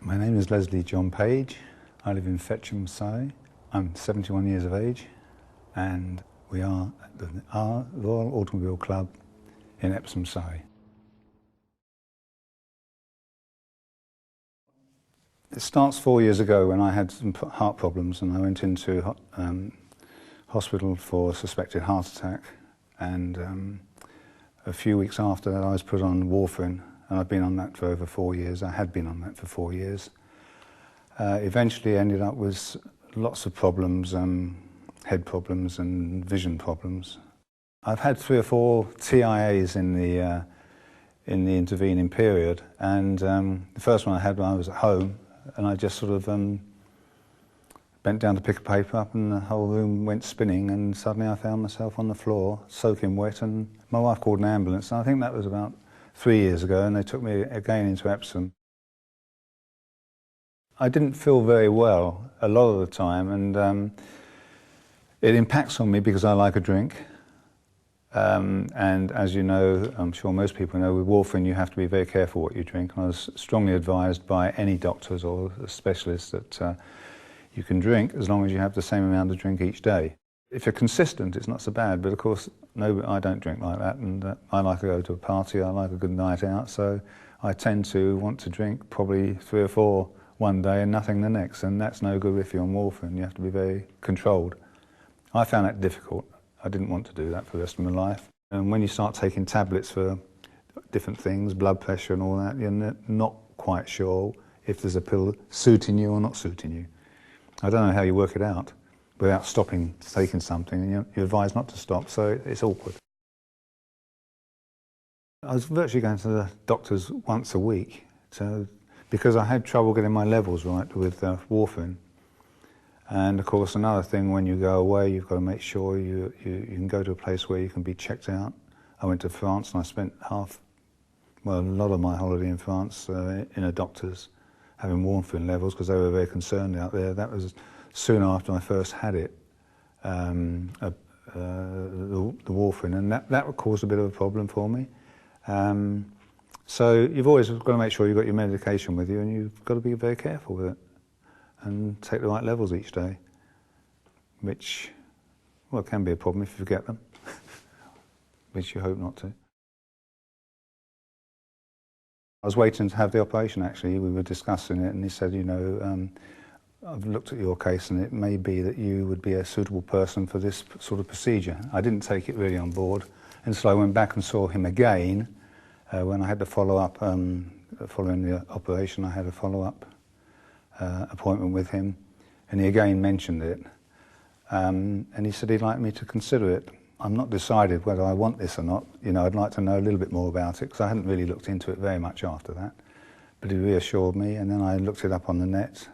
My name is Leslie John Page. I live in Fetcham, Surrey. I'm 71 years of age and we are at the Royal Automobile Club in Epsom, Surrey. It starts 4 years ago when I had some heart problems and I went into hospital for a suspected heart attack, and a few weeks after that I was put on warfarin, and I've been on that for over 4 years. I had been on that for 4 years. Eventually ended up with lots of problems, head problems and vision problems. I've had 3 or 4 TIAs in the intervening period, and the first one I had when I was at home, and I just sort of bent down to pick a paper up and the whole room went spinning, and suddenly I found myself on the floor soaking wet, and my wife called an ambulance, and I think that was about 3 years ago, and they took me again into Epsom. I didn't feel very well a lot of the time, and it impacts on me because I like a drink. And as you know, I'm sure most people know, with warfarin you have to be very careful what you drink. And I was strongly advised by any doctors or specialists that you can drink as long as you have the same amount of drink each day. If you're consistent, it's not so bad, but of course, no, I don't drink like that, and I like to go to a party, I like a good night out, so I tend to want to drink probably 3 or 4 one day and nothing the next, and that's no good if you're on warfarin. You have to be very controlled. I found that difficult. I didn't want to do that for the rest of my life. And when you start taking tablets for different things, blood pressure and all that, you're not quite sure if there's a pill suiting you or not suiting you. I don't know how you work it out without stopping taking something, and you're advised not to stop, so it's awkward. I was virtually going to the doctors once a week because I had trouble getting my levels right with warfarin. And of course, another thing, when you go away, you've got to make sure you can go to a place where you can be checked out. I went to France and I spent a lot of my holiday in France in a doctor's having warfarin levels because they were very concerned out there. That was soon after I first had it, the warfarin, and that caused a bit of a problem for me. So you've always got to make sure you've got your medication with you, and you've got to be very careful with it and take the right levels each day, which, well, can be a problem if you forget them, which you hope not to. I was waiting to have the operation, actually. We were discussing it, and he said, you know, I've looked at your case and it may be that you would be a suitable person for this sort of procedure. I didn't take it really on board, and so I went back and saw him again when I had the follow-up, following the operation. I had a follow-up appointment with him, and he again mentioned it, and he said he'd like me to consider it. I'm not decided whether I want this or not. You know, I'd like to know a little bit more about it, because I hadn't really looked into it very much after that, but he reassured me, and then I looked it up on the net,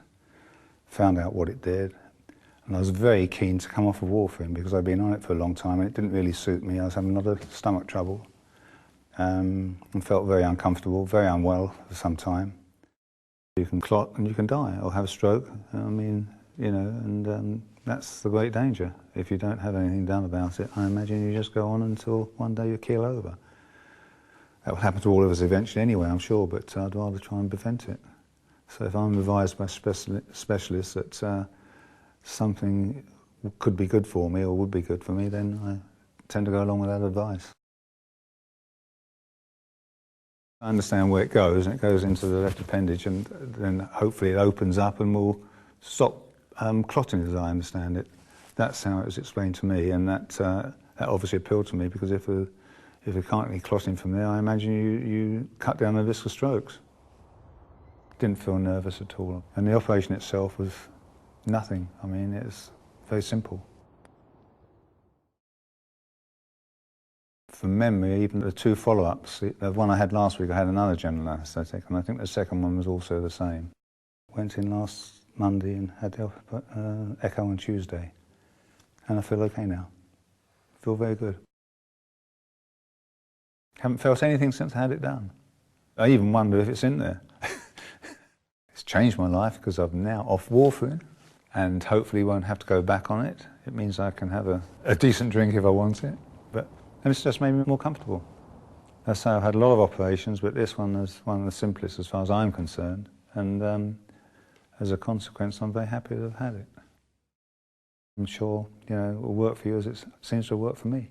found out what it did, and I was very keen to come off of warfarin because I'd been on it for a long time and it didn't really suit me. I was having a lot of stomach trouble and felt very uncomfortable, very unwell for some time. You can clot and you can die or have a stroke. I mean, you know, and that's the great danger. If you don't have anything done about it, I imagine you just go on until one day you keel over. That will happen to all of us eventually anyway, I'm sure, but I'd rather try and prevent it. So if I'm advised by specialists that something could be good for me or would be good for me, then I tend to go along with that advice. I understand where it goes, and it goes into the left appendage, and then hopefully it opens up and will stop clotting, as I understand it. That's how it was explained to me, and that obviously appealed to me, because if it can't be clotting from there, I imagine you cut down the risk of strokes. Didn't feel nervous at all. And the operation itself was nothing. I mean, it's very simple. From memory, even the 2 follow-ups, the one I had last week, I had another general anaesthetic, and I think the second one was also the same. Went in last Monday and had the echo on Tuesday, and I feel okay now. Feel very good. Haven't felt anything since I had it done. I even wonder if it's in there. It's changed my life because I'm now off warfarin and hopefully won't have to go back on it. It means I can have a decent drink if I want it, but it's just made me more comfortable. That's how I've had a lot of operations, but this one is one of the simplest as far as I'm concerned, and as a consequence, I'm very happy to have had it. I'm sure, you know, it will work for you as it seems to work for me.